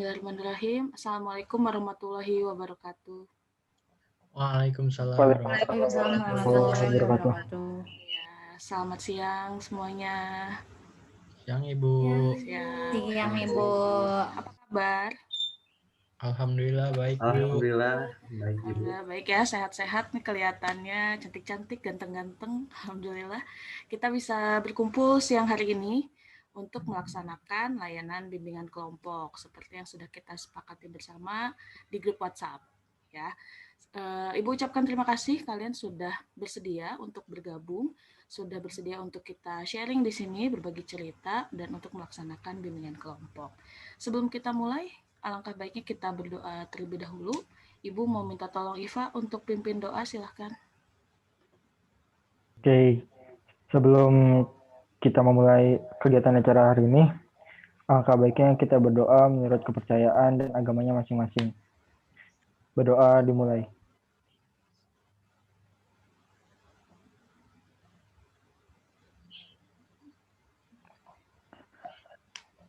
Bismillahirrahmanirrahim. Assalamualaikum warahmatullahi wabarakatuh. Waalaikumsalam warahmatullahi wabarakatuh. Ya, selamat siang semuanya. Siang Ibu. Siang Ibu. Apa kabar? Alhamdulillah baik Bu. Alhamdulillah baik Ibu. Baik ya, sehat-sehat nih kelihatannya, cantik-cantik, ganteng-ganteng. Alhamdulillah. Kita bisa berkumpul siang hari ini untuk melaksanakan layanan bimbingan kelompok seperti yang sudah kita sepakati bersama di grup WhatsApp. Ya, Ibu ucapkan terima kasih kalian sudah bersedia untuk bergabung, sudah bersedia untuk kita sharing di sini, berbagi cerita, dan untuk melaksanakan bimbingan kelompok. Sebelum kita mulai, alangkah baiknya kita berdoa terlebih dahulu. Ibu mau minta tolong Iva untuk pimpin doa, silahkan. Oke, sebelum kita memulai kegiatan acara hari ini, alangkah baiknya kita berdoa menurut kepercayaan dan agamanya masing-masing. Berdoa dimulai.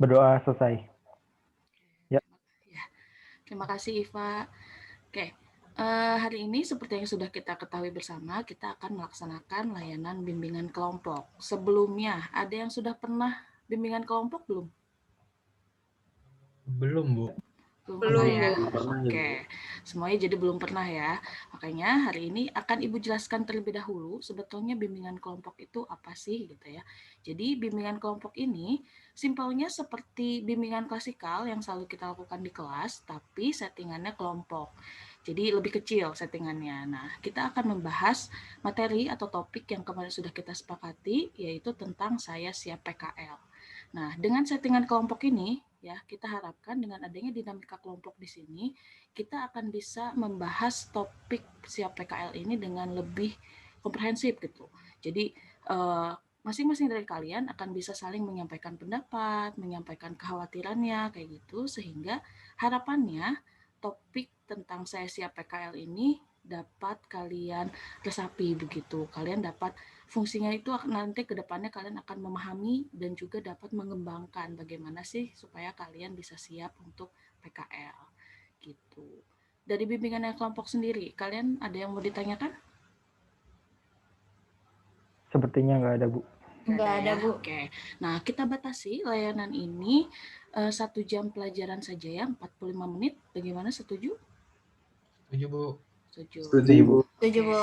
Berdoa selesai. Ya. Terima kasih Iva. Oke, hari ini seperti yang sudah kita ketahui bersama, kita akan melaksanakan layanan bimbingan kelompok. Sebelumnya, ada yang sudah pernah bimbingan kelompok belum? Belum Bu. Belum ya. Oke, semuanya jadi belum pernah ya. Makanya hari ini akan Ibu jelaskan terlebih dahulu sebetulnya bimbingan kelompok itu apa sih gitu ya. Jadi bimbingan kelompok ini simpelnya seperti bimbingan klasikal yang selalu kita lakukan di kelas, tapi settingannya kelompok. Jadi lebih kecil settingannya. Nah, kita akan membahas materi atau topik yang kemarin sudah kita sepakati, yaitu tentang saya siap PKL. Nah, dengan settingan kelompok ini, ya, kita harapkan dengan adanya dinamika kelompok di sini, kita akan bisa membahas topik siap PKL ini dengan lebih komprehensif gitu. Jadi masing-masing dari kalian akan bisa saling menyampaikan pendapat, menyampaikan kekhawatirannya kayak gitu, sehingga harapannya topik tentang saya siap PKL ini dapat kalian resapi begitu. Kalian dapat fungsinya itu nanti ke depannya kalian akan memahami dan juga dapat mengembangkan bagaimana sih supaya kalian bisa siap untuk PKL gitu. Dari bimbingan yang kelompok sendiri, kalian ada yang mau ditanyakan? Sepertinya nggak ada Bu. Nggak ada Bu. Oke. Nah, kita batasi layanan ini 1 jam pelajaran saja ya, 45 menit. Bagaimana, setuju? Setuju Bu. Setuju Bu. Setuju Bu.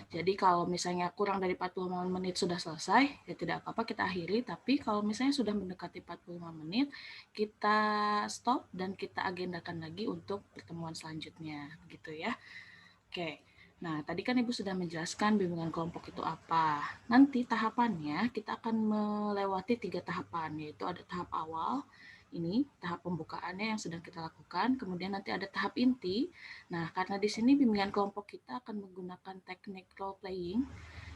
Jadi kalau misalnya kurang dari 45 menit sudah selesai, ya tidak apa-apa kita akhiri. Tapi kalau misalnya sudah mendekati 45 menit, kita stop dan kita agendakan lagi untuk pertemuan selanjutnya, gitu ya. Oke. Nah, tadi kan Ibu sudah menjelaskan bimbingan kelompok itu apa. Nanti tahapannya kita akan melewati 3 tahapan, yaitu ada tahap awal, ini tahap pembukaannya yang sedang kita lakukan, kemudian nanti ada tahap inti. Nah, karena di sini bimbingan kelompok kita akan menggunakan teknik role playing,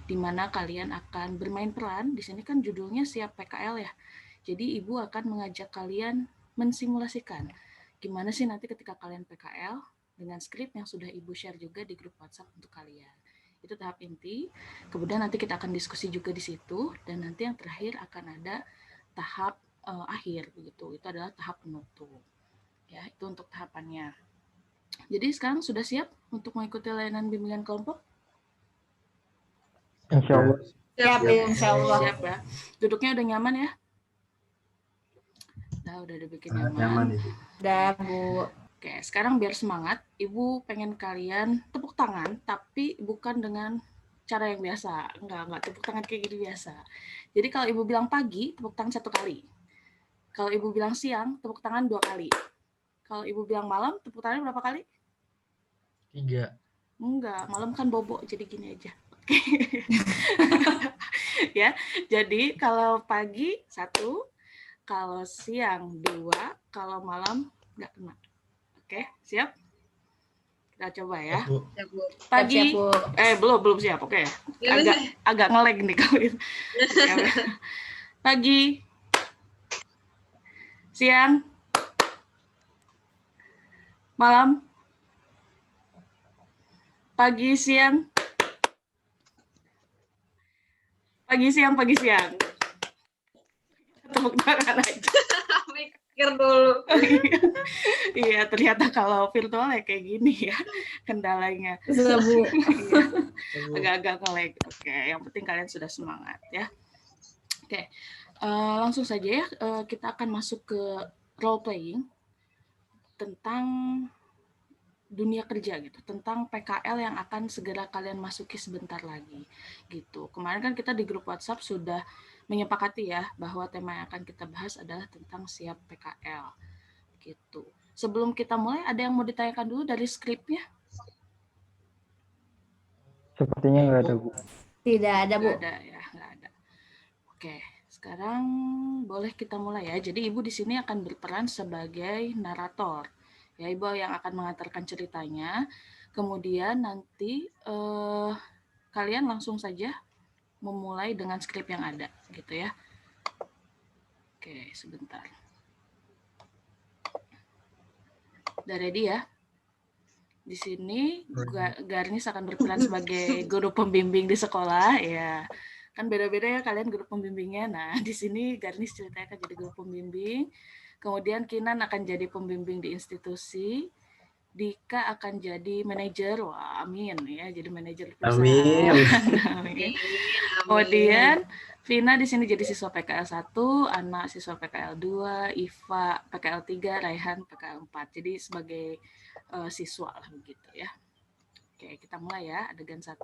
di mana kalian akan bermain peran. Di sini kan judulnya siap PKL ya. Jadi Ibu akan mengajak kalian mensimulasikan gimana sih nanti ketika kalian PKL dengan skrip yang sudah Ibu share juga di grup WhatsApp untuk kalian. Itu tahap inti. Kemudian nanti kita akan diskusi juga di situ, dan nanti yang terakhir akan ada tahap akhir begitu. Itu adalah tahap penutup. Ya, itu untuk tahapannya. Jadi sekarang sudah siap untuk mengikuti layanan bimbingan kelompok? Insya Allah. Siap, Insya Allah. Siap ya. Duduknya udah nyaman ya? Udah dibikin nyaman. Udah Bu. Oke, sekarang biar semangat, Ibu pengen kalian tepuk tangan, tapi bukan dengan cara yang biasa. Enggak tepuk tangan kayak gini biasa. Jadi kalau Ibu bilang pagi, tepuk tangan 1 kali. Kalau Ibu bilang siang, tepuk tangan 2 kali. Kalau Ibu bilang malam, tepuk tangan berapa kali? 3. Enggak, malam kan bobo, jadi gini aja. Oke. Ya, jadi kalau pagi 1, kalau siang 2, kalau malam enggak kena. Oke, siap? Kita coba ya. Siap, Bu. Pagi. Siap, Bu. Belum siap. Oke. Agak nge-lag nih kalau itu. Pagi. Siang. Malam. Pagi, siang. Pagi, siang. Tepuk tangan aja. Pikir dulu. Iya, ternyata kalau virtual ya kayak gini ya kendalanya. Bisa, Bu. Iya, Ya, Bu. agak-agak nge-lag. Oke, yang penting kalian sudah semangat ya. Oke, langsung saja ya kita akan masuk ke role playing tentang dunia kerja gitu, tentang PKL yang akan segera kalian masuki sebentar lagi gitu. Kemarin kan kita di grup WhatsApp sudah menyepakati ya bahwa tema yang akan kita bahas adalah tentang siap PKL gitu. Sebelum kita mulai, ada yang mau ditanyakan dulu dari skripnya? Sepertinya nggak ada, Bu. Tidak ada, Bu. Nggak ada ya, nggak ada. Oke, sekarang boleh kita mulai ya. Jadi Ibu di sini akan berperan sebagai narator. Ya, Ibu yang akan mengantarkan ceritanya. Kemudian nanti kalian langsung saja memulai dengan skrip yang ada, gitu ya. Oke, sebentar. Udah ready ya? Di sini Garnis akan berperan sebagai guru pembimbing di sekolah, ya. Kan beda-beda ya kalian guru pembimbingnya. Nah, di sini Garnis ceritanya akan jadi guru pembimbing. Kemudian Kinan akan jadi pembimbing di institusi. Dika akan jadi manajer. Wah, amin ya, jadi manajer perusahaan. Amin. Kemudian Vina di sini jadi siswa PKL 1, Ana siswa PKL 2, Iva PKL 3, Raihan PKL 4. Jadi sebagai siswa lah begitu ya. Oke, kita mulai ya, adegan 1.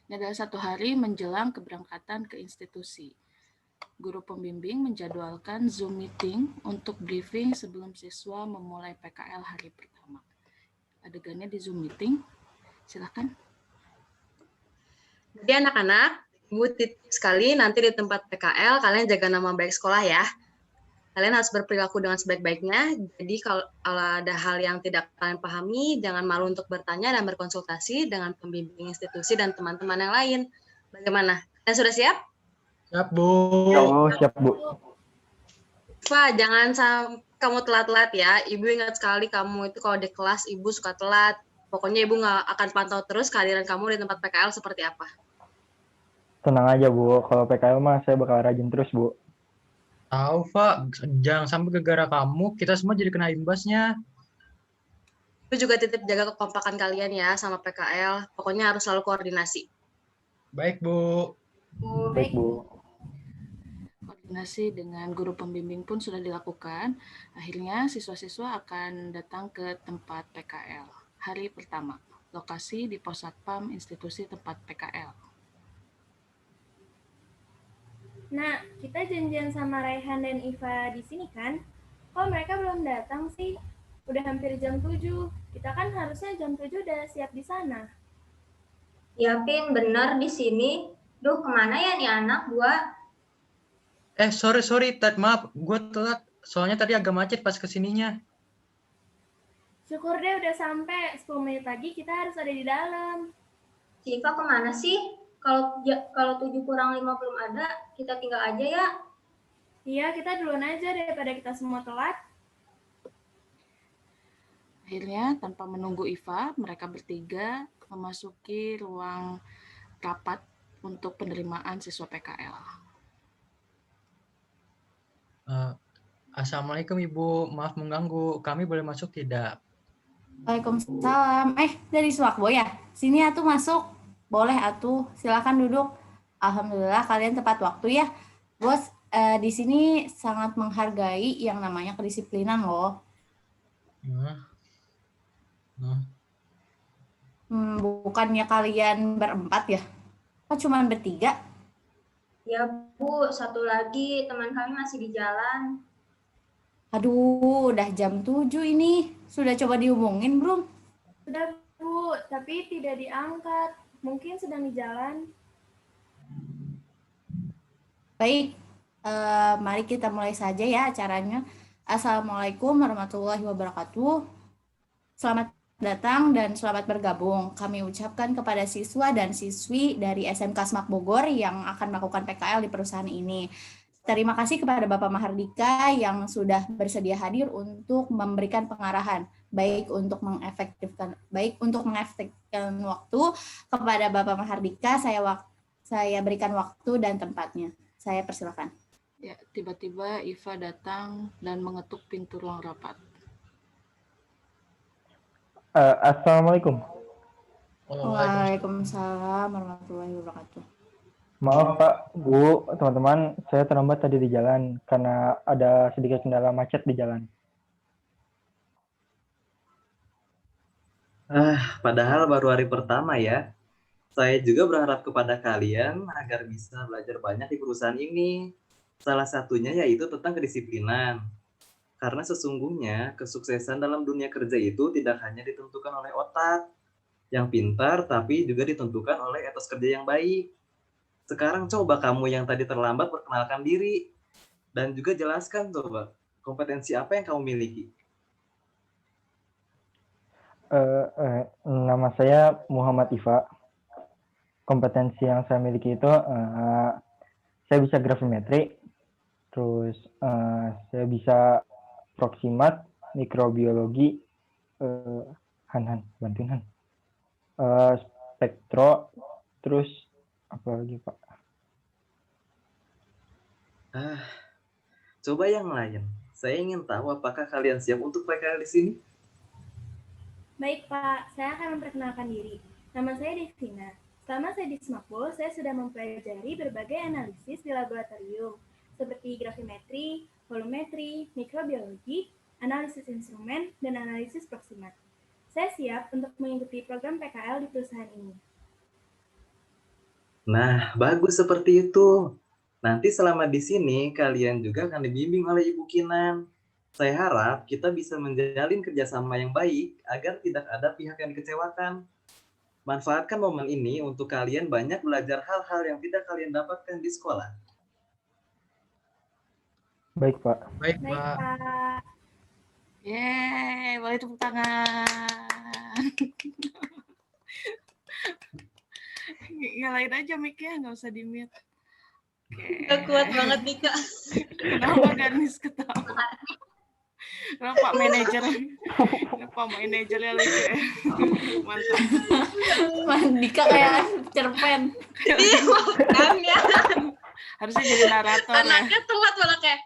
Ini adalah 1 hari menjelang keberangkatan ke institusi. Guru pembimbing menjadwalkan Zoom meeting untuk briefing sebelum siswa memulai PKL hari pertama. Adegannya di Zoom meeting. Silakan. Jadi anak-anak, Ibu titip sekali nanti di tempat PKL kalian jaga nama baik sekolah ya. Kalian harus berperilaku dengan sebaik-baiknya. Jadi kalau ada hal yang tidak kalian pahami, jangan malu untuk bertanya dan berkonsultasi dengan pembimbing institusi dan teman-teman yang lain. Bagaimana? Kalian sudah siap? Siap, Bu. Oh, siap, Bu. Wah, jangan kamu telat-telat ya. Ibu ingat sekali kamu itu kalau di kelas Ibu suka telat. Pokoknya Ibu nggak akan pantau terus kehadiran kamu di tempat PKL seperti apa. Tenang aja, Bu. Kalau PKL mah saya bakal rajin terus, Bu. Tahu, Pak. Jangan sampai gara-gara kamu, kita semua jadi kena imbasnya. Ibu juga titip jaga kekompakan kalian ya sama PKL. Pokoknya harus selalu koordinasi. Baik, Bu. Baik, Bu. Koordinasi dengan guru pembimbing pun sudah dilakukan. Akhirnya siswa-siswa akan datang ke tempat PKL. Hari pertama, lokasi di Pos Satpam institusi tempat PKL. Nah, kita janjian sama Raihan dan Iva di sini kan? Kok mereka belum datang sih? Udah hampir jam 7. Kita kan harusnya jam 7 udah siap di sana. Ya, Pin, bener di sini. Duh, kemana ya nih anak gua? Sorry. Maaf, gue telat. Soalnya tadi agak macet pas kesininya. Syukur deh udah sampai. 10 menit lagi kita harus ada di dalam. Si Iva kemana sih? Kalau 7 kurang 5 belum ada, kita tinggal aja ya. Iya, kita duluan aja daripada kita semua telat. Akhirnya, tanpa menunggu Iva, mereka bertiga memasuki ruang rapat untuk penerimaan siswa PKL. Assalamualaikum, Ibu. Maaf mengganggu. Kami boleh masuk tidak? Waalaikumsalam. Dari Swakbo ya? Sini atuh masuk. Boleh atuh, silakan duduk. Alhamdulillah kalian tepat waktu ya. Bos, di sini sangat menghargai yang namanya kedisiplinan loh. Bukannya kalian berempat ya? Kok cuma bertiga? Ya Bu, satu lagi teman kami masih di jalan. Aduh, udah jam 7 ini. Sudah coba dihubungin belum? Sudah Bu, tapi tidak diangkat. Mungkin sedang di jalan. Baik, mari kita mulai saja ya acaranya. Assalamualaikum warahmatullahi wabarakatuh. Selamat datang dan selamat bergabung. Kami ucapkan kepada siswa dan siswi dari SMK Semak Bogor yang akan melakukan PKL di perusahaan ini. Terima kasih kepada Bapak Mahardika yang sudah bersedia hadir untuk memberikan pengarahan, baik untuk mengefektifkan waktu. Kepada Bapak Mahardika, saya berikan waktu dan tempatnya. Saya persilakan. Ya, tiba-tiba Iva datang dan mengetuk pintu ruang rapat. Assalamualaikum. Waalaikumsalam warahmatullahi wabarakatuh. Maaf Pak, Bu, teman-teman, saya terlambat tadi di jalan karena ada sedikit kendala macet di jalan. Padahal baru hari pertama ya. Saya juga berharap kepada kalian agar bisa belajar banyak di perusahaan ini. Salah satunya yaitu tentang kedisiplinan. Karena sesungguhnya kesuksesan dalam dunia kerja itu tidak hanya ditentukan oleh otak yang pintar, tapi juga ditentukan oleh etos kerja yang baik. Sekarang coba kamu yang tadi terlambat perkenalkan diri dan juga jelaskan coba kompetensi apa yang kamu miliki. Nama saya Muhammad Iva. Kompetensi yang saya miliki itu, saya bisa gravimetri, terus saya bisa proksimat, mikrobiologi, Han, bantuin Han. Spektro, terus apa lagi Pak? Coba yang lain. Saya ingin tahu apakah kalian siap untuk PKL di sini? Baik Pak, saya akan memperkenalkan diri. Nama saya Devina. Selama saya di Semakul, saya sudah mempelajari berbagai analisis di laboratorium, seperti gravimetri, volumetri, mikrobiologi, analisis instrumen, dan analisis proksimat. Saya siap untuk mengikuti program PKL di perusahaan ini. Nah, bagus seperti itu. Nanti selama di sini, kalian juga akan dibimbing oleh Ibu Kinan. Saya harap kita bisa menjalin kerjasama yang baik agar tidak ada pihak yang dikecewakan. Manfaatkan momen ini untuk kalian banyak belajar hal-hal yang tidak kalian dapatkan di sekolah. Baik Pak. Baik, Baik Pak. Pak. Yeay, boleh tepuk tangan. Nyalain aja mic-nya, nggak usah di-mute. Oke. Gak kuat banget nih Kak. Kenapa Ganis ketawa? Kenapa Pak Manajer? Kenapa manajernya lucu ya? Mantap. Dika kayak cerpen. Iya, makanya. Harusnya jadi narator ya. Anaknya telat malah kayak,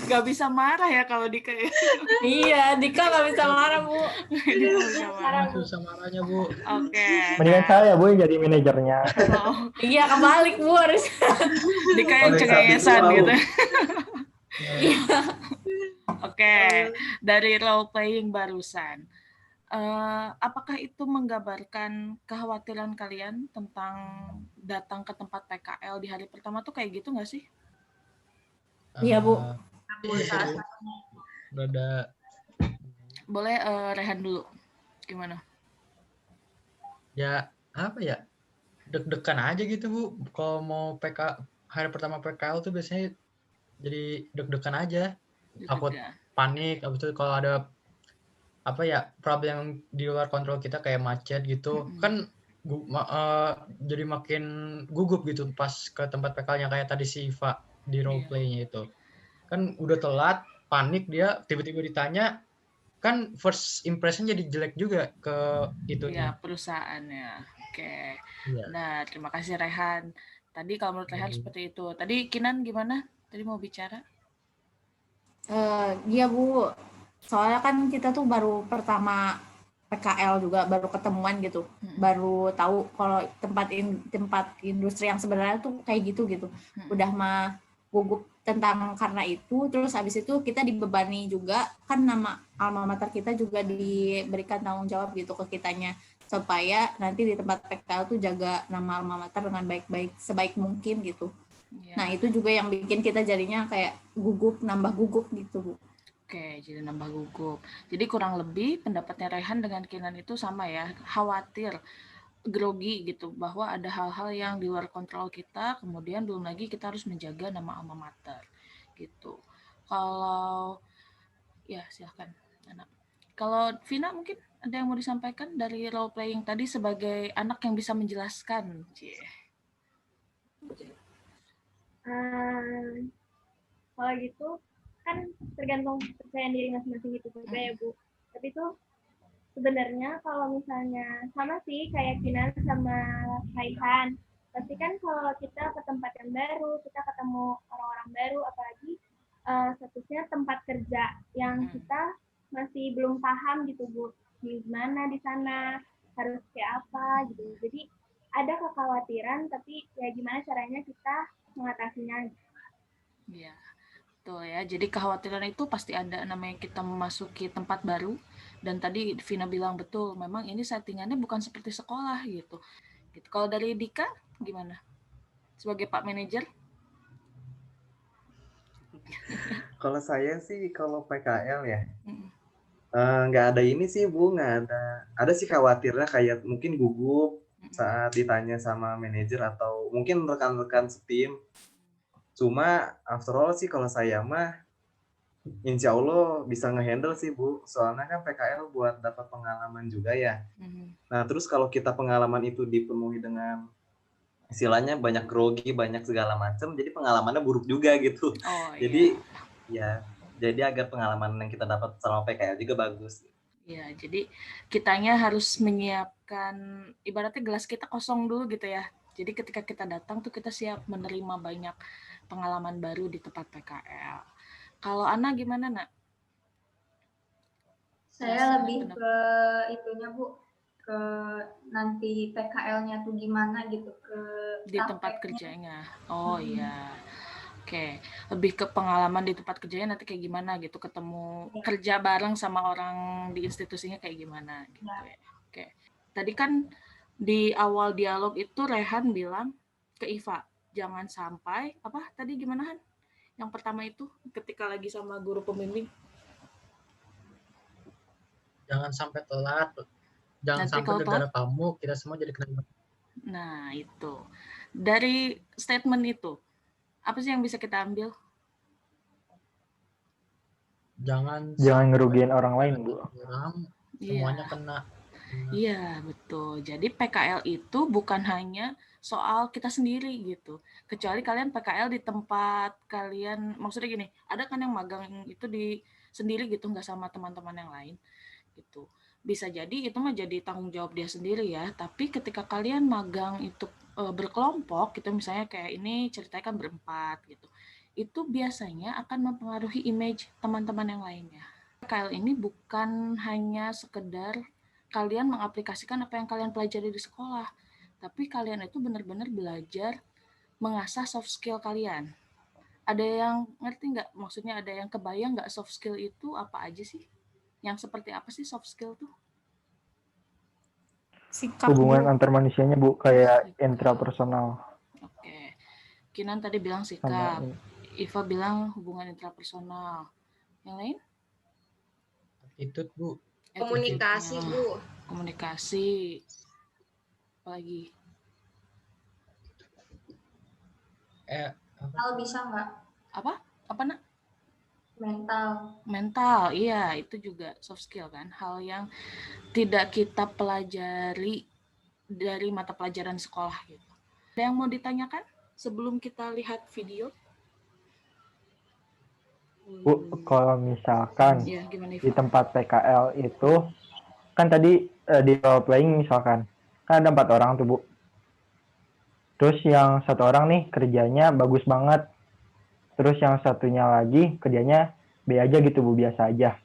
Gak bisa marah ya kalau Dika ya. Iya, Dika nggak bisa marah, Bu. Dia nggak bisa marah. Susah marahnya, Bu. Oke. Mendingan saya Bu yang jadi manajernya. Oh, Iya, kebalik, Bu, harus. Dika yang cengengesan gitu. Oke, dari role playing barusan. Apakah itu menggambarkan kekhawatiran kalian tentang datang ke tempat PKL di hari pertama tuh kayak gitu nggak sih? Iya, Bu. Iya, Bu. Rada Boleh Rehan dulu. Gimana? ya apa ya? Deg-degan aja gitu, Bu. Kalau mau hari pertama PKL tuh biasanya jadi deg-degan aja. Takut panik, habis itu kalau ada apa ya problem yang di luar kontrol kita kayak macet gitu kan jadi makin gugup gitu pas ke tempat PKL-nya kayak tadi si Iva di role play-nya itu kan udah telat panik dia tiba-tiba ditanya kan first impression jadi jelek juga ke itunya ya perusahaannya. Oke. Ya. Nah terima kasih Rehan. Tadi kalau menurut Rehan seperti itu. Tadi Kinan gimana? Tadi mau bicara? Iya, Bu. Soalnya kan kita tuh baru pertama PKL juga, baru ketemuan gitu. Baru tahu kalau tempat industri yang sebenarnya tuh kayak gitu. Udah mah gugup tentang karena itu, terus habis itu kita dibebani juga, kan nama alma mater kita juga diberikan tanggung jawab gitu ke kitanya, supaya nanti di tempat PKL tuh jaga nama alma mater dengan baik-baik, sebaik mungkin gitu. Nah itu juga yang bikin kita jadinya kayak nambah gugup gitu, Bu. Oke, jadi nambah gugup. Jadi kurang lebih pendapatnya Rehan dengan Kinan itu sama ya, khawatir, grogi gitu, bahwa ada hal-hal yang di luar kontrol kita, kemudian belum lagi kita harus menjaga nama alma mater gitu. Kalau ya silahkan anak. Kalau Vina mungkin ada yang mau disampaikan dari role playing tadi sebagai anak yang bisa menjelaskan. Kalau gitu kan tergantung kepercayaan diri masing-masing gitu juga ya Bu. Tapi tuh sebenarnya kalau misalnya sama sih kayak Kinan sama Raihan, Pasti kan kalau kita ke tempat yang baru, kita ketemu orang-orang baru, apalagi statusnya tempat kerja yang kita masih belum paham gitu Bu, di mana di sana harus kayak apa gitu. Jadi ada kekhawatiran, tapi ya gimana caranya kita mengatasinya. Iya, betul ya. Jadi kekhawatiran itu pasti ada, namanya kita memasuki tempat baru. Dan tadi Vina bilang betul, memang ini settingannya bukan seperti sekolah gitu. Kalau dari Dika gimana? Sebagai Pak Manajer? Kalau saya sih kalau PKL ya, nggak ada ini sih Bu, nggak ada. Ada sih khawatirnya kayak mungkin gugup saat ditanya sama manajer atau mungkin rekan-rekan setim. Cuma after all sih kalau saya mah insya Allah bisa ngehandle sih Bu. Soalnya kan PKL buat dapat pengalaman juga ya. Nah terus kalau kita pengalaman itu dipenuhi dengan istilahnya banyak grogi, banyak segala macam, jadi pengalamannya buruk juga gitu. Jadi ya, jadi agar pengalaman yang kita dapat selama PKL juga bagus. Ya, jadi kitanya harus menyiapkan, ibaratnya gelas kita kosong dulu gitu ya. Jadi ketika kita datang tuh kita siap menerima banyak pengalaman baru di tempat PKL. Kalau Ana gimana, Nak? Saya lebih ke itunya Bu, ke nanti PKL-nya tuh gimana gitu, ke di tempat kerjanya. Oh iya. Oke, lebih ke pengalaman di tempat kerjanya nanti kayak gimana gitu, ketemu kerja bareng sama orang di institusinya kayak gimana gitu ya. Oke. Tadi kan di awal dialog itu Rehan bilang ke Iva, jangan sampai apa tadi gimana Han? Yang pertama itu ketika lagi sama guru pembimbing. Jangan sampai telat. Jangan Nanti sampai gara-gara kamu kita semua jadi kena. Nah, itu. Dari statement itu apa sih yang bisa kita ambil? Jangan ngerugiin orang lain, Bu. Semuanya kena. Iya, betul. Jadi PKL itu bukan hanya soal kita sendiri gitu. Kecuali kalian PKL di tempat kalian, maksudnya gini, ada kan yang magang itu di sendiri gitu, nggak sama teman-teman yang lain gitu. Bisa jadi itu mah jadi tanggung jawab dia sendiri ya. Tapi ketika kalian magang itu berkelompok gitu, misalnya kayak ini ceritanya kan berempat gitu, itu biasanya akan mempengaruhi image teman-teman yang lainnya. PKL ini bukan hanya sekedar kalian mengaplikasikan apa yang kalian pelajari di sekolah, tapi kalian itu benar-benar belajar mengasah soft skill kalian. Ada yang ngerti nggak? Maksudnya ada yang kebayang nggak soft skill itu apa aja sih? Yang seperti apa sih soft skill tuh? Sikap, hubungan Bu. antar manusianya, Bu, kayak intrapersonal. Oke. Kinan tadi bilang sikap. Iva bilang hubungan intrapersonal. Yang lain? Attitude, Bu. Komunikasi, Bu. Komunikasi. Apalagi? Mental bisa nggak? Apa? Apa, Nak? Mental, iya, itu juga soft skill kan, hal yang tidak kita pelajari dari mata pelajaran sekolah gitu. Ada yang mau ditanyakan sebelum kita lihat video? Bu, kalau misalkan di tempat PKL itu, kan tadi di role playing misalkan, kan ada 4 orang tuh Bu. Terus yang 1 orang nih kerjanya bagus banget. Terus yang satunya lagi kerjanya B aja gitu Bu, biasa aja.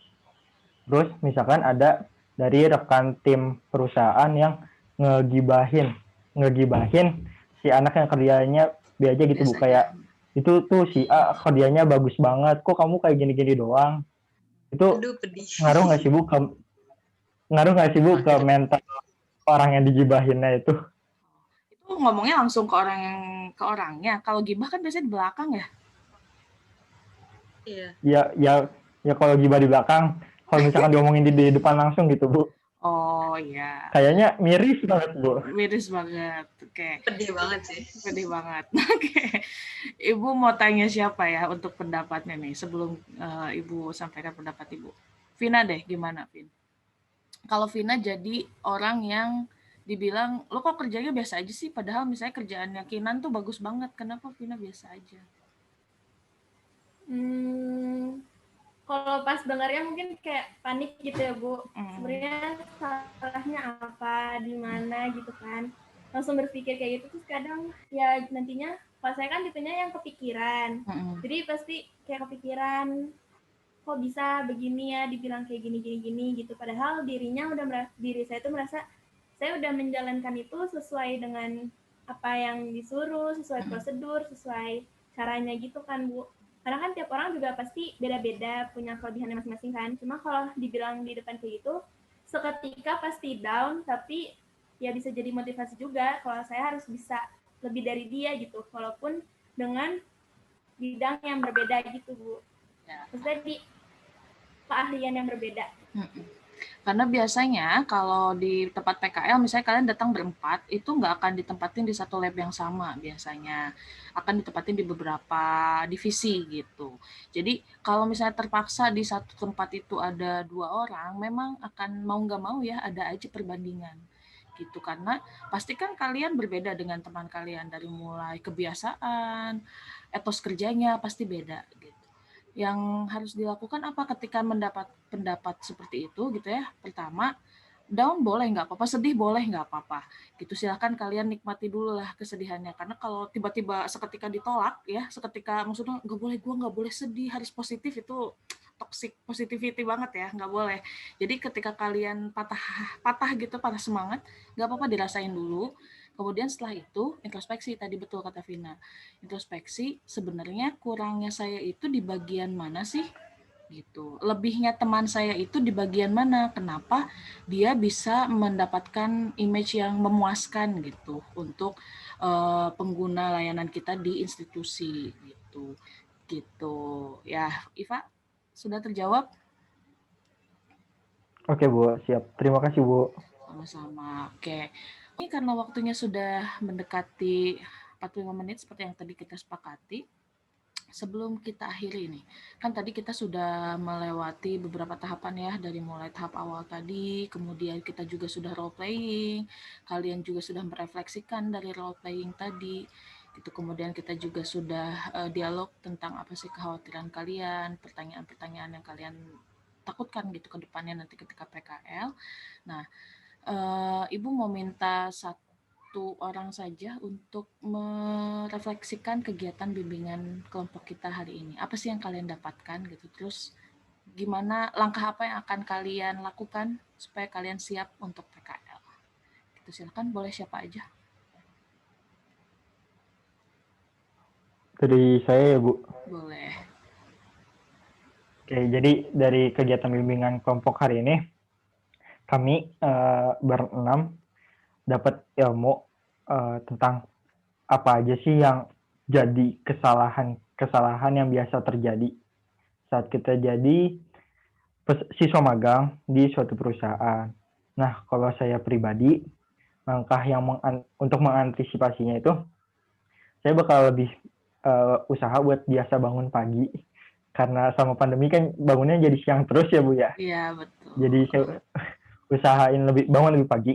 Terus misalkan ada dari rekan tim perusahaan yang ngegibahin si anak yang kerjanya B aja gitu Bu, kayak itu tuh si A kerjanya bagus banget, kok kamu kayak gini-gini doang. Itu ngaruh nggak sih Bu ke mental orang yang digibahinnya itu? Itu ngomongnya langsung ke orangnya. Kalau gibah kan biasanya di belakang ya. Iya. Ya kalau gibah di belakang, kalau misalkan diomongin di depan langsung gitu Bu. Oh iya. Kayaknya miris banget Bu. Miris banget. Oke. Pedih banget sih. Pedih banget. Oke. Ibu mau tanya siapa ya untuk pendapatnya nih sebelum Ibu sampaikan pendapat Ibu. Vina deh, gimana Vin? Kalau Vina jadi orang yang dibilang, lo kok kerjanya biasa aja sih, padahal misalnya kerjaannya Kinan tuh bagus banget, kenapa Vina biasa aja? Kalau pas dengarnya mungkin kayak panik gitu ya Bu. Sebenarnya salahnya apa, di mana gitu kan. langsung berpikir kayak gitu, terus kadang ya nantinya kalau saya kan tipenya yang kepikiran, jadi pasti kayak kepikiran kok bisa begini ya, dibilang kayak gini gitu, padahal diri saya itu merasa saya udah menjalankan itu sesuai dengan apa yang disuruh, sesuai prosedur, sesuai caranya gitu kan Bu. Karena kan tiap orang juga pasti beda-beda, punya kelebihannya masing-masing kan. Cuma kalau dibilang di depan kayak gitu, seketika pasti down, tapi ya bisa jadi motivasi juga kalau saya harus bisa lebih dari dia gitu, walaupun dengan bidang yang berbeda gitu Bu. Maksudnya di keahlian yang berbeda. Karena biasanya kalau di tempat PKL, misalnya kalian datang berempat, itu nggak akan ditempatin di satu lab yang sama biasanya. Akan ditempatin di beberapa divisi gitu. Jadi kalau misalnya terpaksa di satu tempat itu ada 2 orang, memang akan mau nggak mau ya ada aja perbandingan gitu. Karena pasti kan kalian berbeda dengan teman kalian, dari mulai kebiasaan, etos kerjanya pasti beda gitu. Yang harus dilakukan apa ketika mendapat pendapat seperti itu gitu ya? Pertama, down boleh nggak apa-apa, sedih boleh nggak apa-apa gitu. Silahkan kalian nikmati dulu lah kesedihannya, karena kalau tiba-tiba seketika ditolak ya, seketika maksudnya gue nggak boleh sedih, harus positif, itu toxic positivity banget ya, nggak boleh. Jadi ketika kalian patah gitu, patah semangat, nggak apa-apa, dirasain dulu. Kemudian setelah itu introspeksi, tadi betul kata Vina. Introspeksi, sebenarnya kurangnya saya itu di bagian mana sih? Gitu. Lebihnya teman saya itu di bagian mana? Kenapa dia bisa mendapatkan image yang memuaskan gitu untuk pengguna layanan kita di institusi gitu. Gitu. Ya, Iva, sudah terjawab? Oke Bu, siap. Terima kasih Bu. Sama-sama. Oke. Ini karena waktunya sudah mendekati 45 menit seperti yang tadi kita sepakati. Sebelum kita akhiri ini, kan tadi kita sudah melewati beberapa tahapan ya, dari mulai tahap awal tadi, kemudian kita juga sudah role playing, kalian juga sudah merefleksikan dari role playing tadi, gitu. Kemudian kita juga sudah dialog tentang apa sih kekhawatiran kalian, pertanyaan-pertanyaan yang kalian takutkan gitu ke depannya nanti ketika PKL. Nah, Ibu mau minta satu orang saja untuk merefleksikan kegiatan bimbingan kelompok kita hari ini. Apa sih yang kalian dapatkan gitu? Terus gimana, langkah apa yang akan kalian lakukan supaya kalian siap untuk PKL? Gitu, silakan, boleh siapa aja? Dari saya ya Bu. Boleh. Oke, jadi dari kegiatan bimbingan kelompok hari ini, kami berenam dapat ilmu tentang apa aja sih yang jadi kesalahan yang biasa terjadi saat kita jadi siswa magang di suatu perusahaan. Nah, kalau saya pribadi, langkah yang untuk mengantisipasinya itu, saya bakal lebih usaha buat biasa bangun pagi. Karena sama pandemi kan bangunnya jadi siang terus ya Bu ya. Iya, betul. Jadi saya usahain bangun lebih pagi.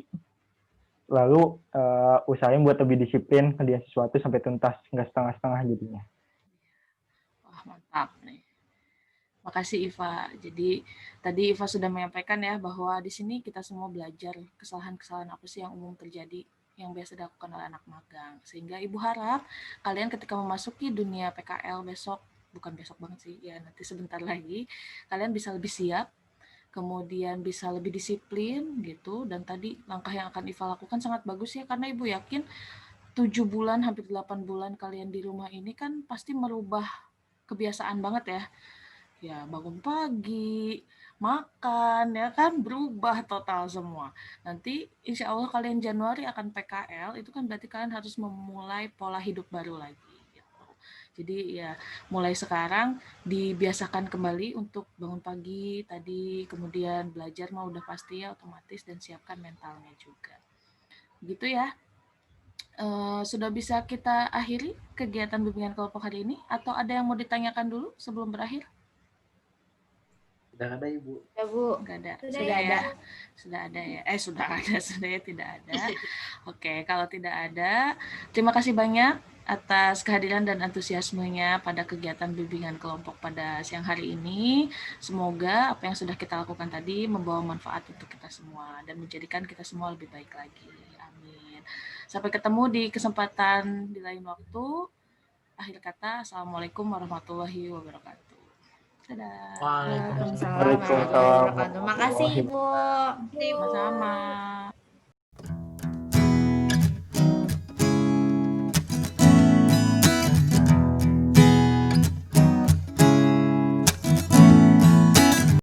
Lalu usahain buat lebih disiplin kerja sesuatu sampai tuntas, nggak setengah-setengah jadinya. Wah, mantap nih. Makasih Iva. Jadi tadi Iva sudah menyampaikan ya bahwa di sini kita semua belajar kesalahan-kesalahan apa sih yang umum terjadi yang biasa dilakukan oleh anak magang. Sehingga Ibu harap kalian ketika memasuki dunia PKL besok, bukan besok banget sih, ya nanti sebentar lagi, kalian bisa lebih siap, kemudian bisa lebih disiplin gitu. Dan tadi langkah yang akan Iva lakukan sangat bagus ya, karena Ibu yakin 7 bulan, hampir 8 bulan kalian di rumah ini kan pasti merubah kebiasaan banget ya. Ya, bangun pagi, makan, ya kan, berubah total semua. Nanti insya Allah kalian Januari akan PKL, itu kan berarti kalian harus memulai pola hidup baru lagi. Gitu. Jadi ya mulai sekarang dibiasakan kembali untuk bangun pagi tadi, kemudian belajar mah udah pasti ya otomatis, dan siapkan mentalnya juga. Gitu ya. Sudah bisa kita akhiri kegiatan bimbingan kelompok hari ini, atau ada yang mau ditanyakan dulu sebelum berakhir? Sudah ada Ibu. Ya Bu. Enggak ada. Sudah Sudah ada. ya. Sudah ada ya. Sudah ada. Sudah ya, tidak ada. Oke, kalau tidak ada, terima kasih banyak atas kehadiran dan antusiasmenya pada kegiatan bimbingan kelompok pada siang hari ini. Semoga apa yang sudah kita lakukan tadi membawa manfaat untuk kita semua dan menjadikan kita semua lebih baik lagi. Amin. Sampai ketemu di kesempatan di lain waktu. Akhir kata, Assalamualaikum warahmatullahi wabarakatuh. Dadah. Waalaikumsalam warahmatullahi wabarakatuh. Makasih Ibu. Sama-sama.